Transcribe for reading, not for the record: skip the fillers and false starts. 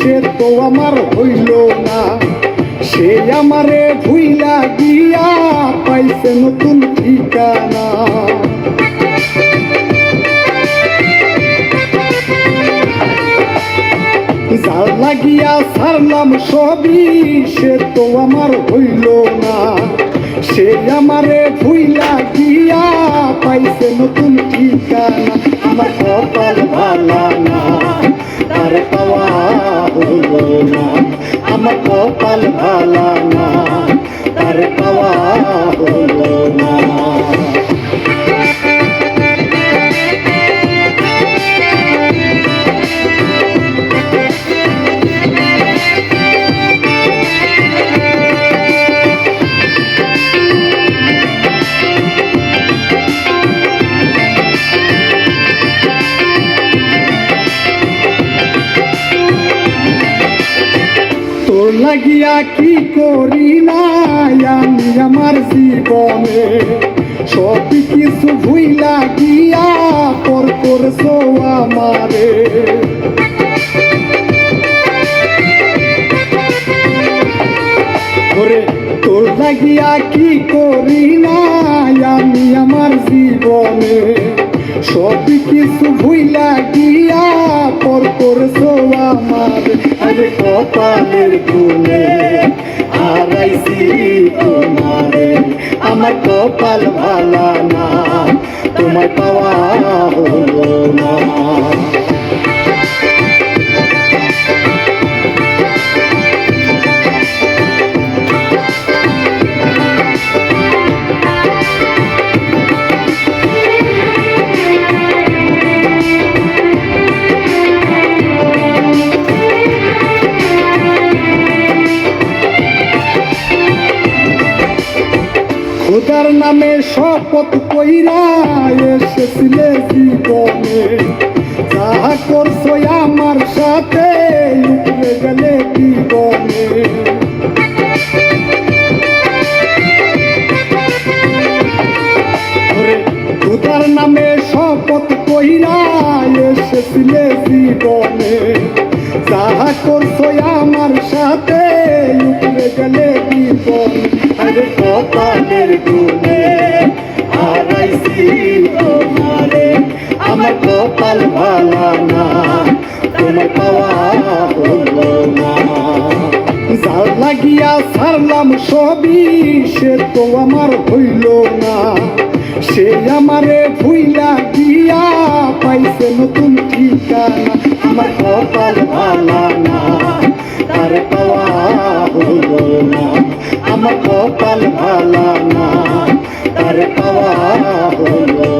সে তো আমার হইল না। সে আমারে ভুইলা গিয়া পাইছে নতুন ঠিকানা। যার লাগিয়া ছাড়লাম সবই সে তো আমার হইল না। সে আমারে ভুইলা গিয়া পাইছে নতুন ঠিকানা। আমার কপাল ভালা না, তার পাওয়া হলো না। আমার কপাল ভালা না, তার পাওয়া হলো না। তোর লাগিয়া কি করি নাই আমি আমার জীবনে, সব কিছু ভুইলা গিয়া পর করছো আমারে। তোর লাগিয়া কি করি নাই আমি আমার জীবনে, সব কিছু ভুইলা গিয়া পর করছো আমার। আরে কপালের গুণে হারাইছি তোমারে। আমার কপাল ভালা না, তোমার পাওয়া হলো না। খোদার নামে শপথ কইরা এসেছিলে জীবনে, যাহা করছো আমার সাথে উপরে গেলে জীবনে। খোদার নামে শপথ কইরা এসেছিলে জীবনে, যাহা করছো আমার সাথে উপরে গেলে জীবনে। আরে কপালের গুণে হারাইছি তোমারে। আমার কপাল ভালা না, তোমার পাওয়া হলো না। যার লাগিয়া ছাড়লাম সবই সে তো আমার হইল না। সে আমারে ভুইলা গিয়া পাইছে নতুন ঠিকানা। আমার কপাল ভালা না, তার পাওয়া হলো না। আমার কপাল ভালা না, তার পাওয়া হলো